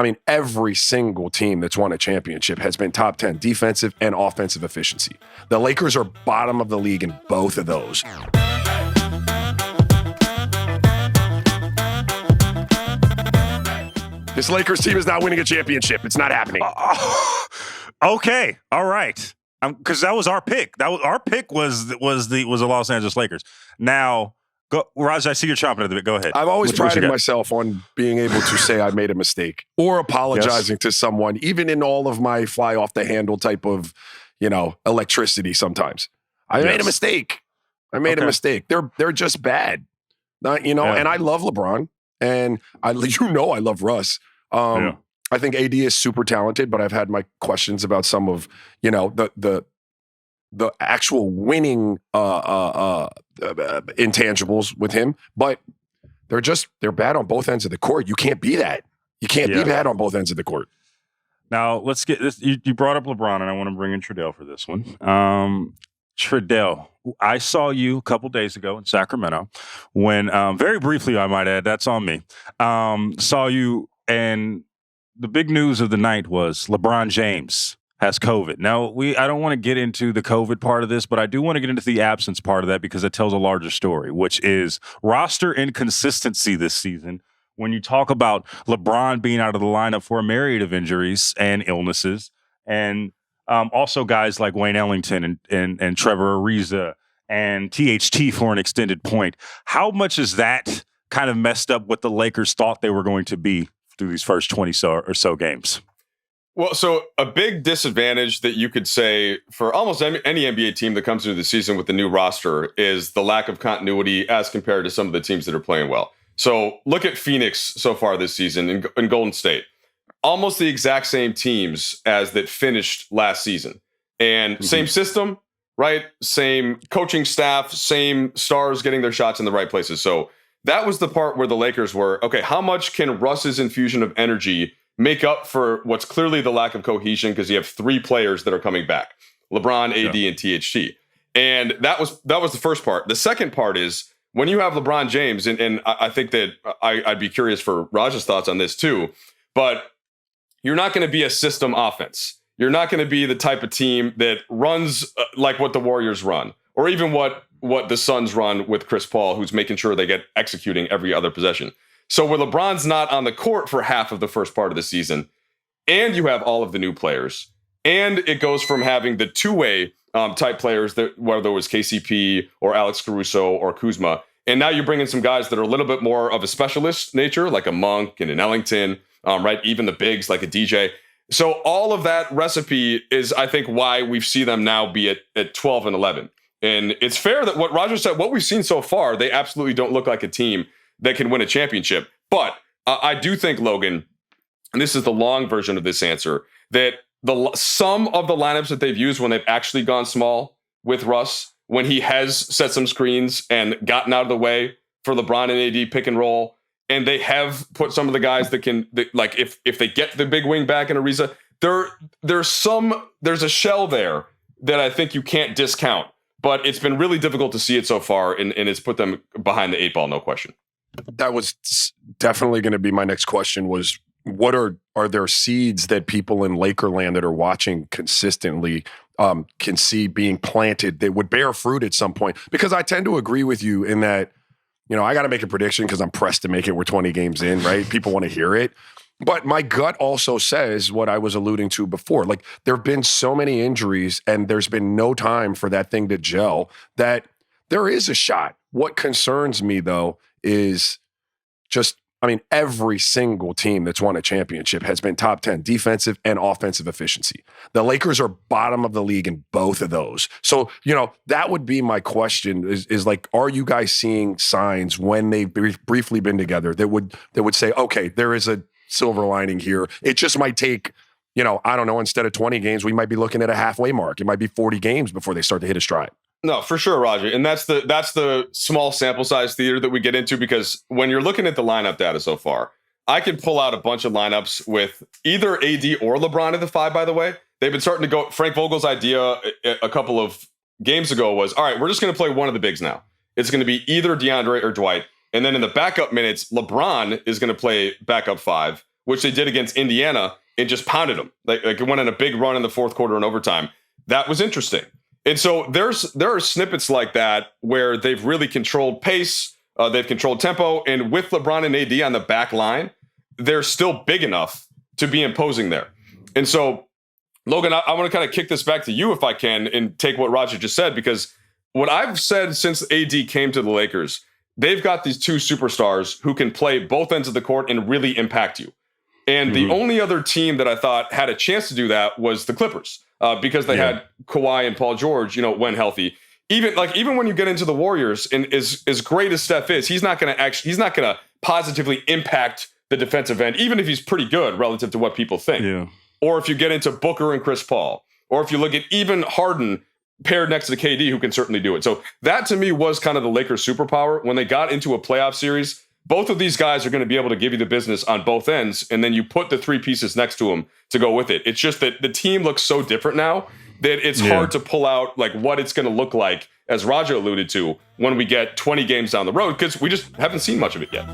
I mean, every single team that's won a championship has been top 10 defensive and offensive efficiency. The Lakers are bottom of the league in both of those. This Lakers team is not winning a championship. It's not happening. Okay. All right. Because that was our pick. Our pick was the Los Angeles Lakers. Now, go, Raj, I see you're chomping at the bit. Go ahead. I've always prided myself on being able to say I made a mistake or apologizing to someone, even in all of my fly off the handle type of, electricity sometimes. I made a mistake. I made a mistake. They're just bad. And I love LeBron and I love Russ. I think AD is super talented, but I've had my questions about some of, the actual winning intangibles with him. But they're bad on both ends of the court. You can't be that. You can't be bad on both ends of the court. Now, let's get this. You brought up LeBron, and I want to bring in Trudell for this one. Trudell, I saw you a couple days ago in Sacramento when, very briefly, I might add, that's on me, saw you, and the big news of the night was LeBron James has COVID. Now, I don't want to get into the COVID part of this, but I do want to get into the absence part of that because it tells a larger story, which is roster inconsistency this season. When you talk about LeBron being out of the lineup for a myriad of injuries and illnesses, and also guys like Wayne Ellington and Trevor Ariza and THT for an extended point, how much is that kind of messed up what the Lakers thought they were going to be through these first 20 or so games? Well, so a big disadvantage that you could say for almost any NBA team that comes into the season with the new roster is the lack of continuity as compared to some of the teams that are playing well. So look at Phoenix so far this season and Golden State. Almost the exact same teams as that finished last season. And same system, right? Same coaching staff, same stars getting their shots in the right places. So that was the part where the Lakers were, okay, how much can Russ's infusion of energy make up for what's clearly the lack of cohesion because you have three players that are coming back, LeBron, AD, and THT. And that was the first part. The second part is when you have LeBron James, and I think that I'd be curious for Raj's thoughts on this too, but you're not going to be a system offense. You're not going to be the type of team that runs like what the Warriors run, or even what the Suns run with Chris Paul, who's making sure they get executing every other possession. So where LeBron's not on the court for half of the first part of the season, and you have all of the new players, and it goes from having the two-way type players, that whether it was KCP or Alex Caruso or Kuzma, and now you bring in some guys that are a little bit more of a specialist nature, like a Monk and an Ellington, right? Even the bigs like a DJ. So all of that recipe is, I think, why we see them now be at 12 and 11. And it's fair that what Roger said, what we've seen so far, they absolutely don't look like a team that can win a championship. But I do think, Logan, and this is the long version of this answer, that some of the lineups that they've used when they've actually gone small with Russ, when he has set some screens and gotten out of the way for LeBron and AD pick and roll, and they have put some of the guys like if they get the big wing back in Ariza, there's a shell there that I think you can't discount. But it's been really difficult to see it so far, and it's put them behind the eight ball, no question. That was definitely going to be my next question was, what are there seeds that people in Lakerland that are watching consistently can see being planted that would bear fruit at some point? Because I tend to agree with you in that, I got to make a prediction because I'm pressed to make it. We're 20 games in, right? People want to hear it. But my gut also says what I was alluding to before. Like, there have been so many injuries and there's been no time for that thing to gel that there is a shot. What concerns me, though, is every single team that's won a championship has been top 10 defensive and offensive efficiency. The Lakers are bottom of the league in both of those. So, that would be my question is like, are you guys seeing signs when they've briefly been together that would say, okay, there is a silver lining here. It just might take, I don't know, instead of 20 games, we might be looking at a halfway mark. It might be 40 games before they start to hit a stride. No, for sure, Roger. And that's the small sample size theater that we get into, because when you're looking at the lineup data so far, I can pull out a bunch of lineups with either AD or LeBron at the 5, by the way. They've been starting to go. Frank Vogel's idea a couple of games ago was, all right, we're just going to play one of the bigs now. It's going to be either DeAndre or Dwight. And then in the backup minutes, LeBron is going to play backup 5 which they did against Indiana and just pounded them. Like it went on a big run in the fourth quarter and overtime. That was interesting. And so there are snippets like that where they've really controlled pace, they've controlled tempo, and with LeBron and AD on the back line, they're still big enough to be imposing there. And so, Logan, I want to kind of kick this back to you if I can and take what Roger just said, because what I've said since AD came to the Lakers, they've got these two superstars who can play both ends of the court and really impact you. And the only other team that I thought had a chance to do that was the Clippers, because they had Kawhi and Paul George, when healthy. Even when you get into the Warriors, and as great as Steph is, he's not going to positively impact the defensive end, even if he's pretty good relative to what people think. Yeah. Or if you get into Booker and Chris Paul, or if you look at even Harden paired next to KD, who can certainly do it. So that to me was kind of the Lakers' superpower. When they got into a playoff series, both of these guys are going to be able to give you the business on both ends, and then you put the three pieces next to them to go with it. It's just that the team looks so different now that it's hard to pull out like what it's going to look like, as Raja alluded to, when we get 20 games down the road, because we just haven't seen much of it yet.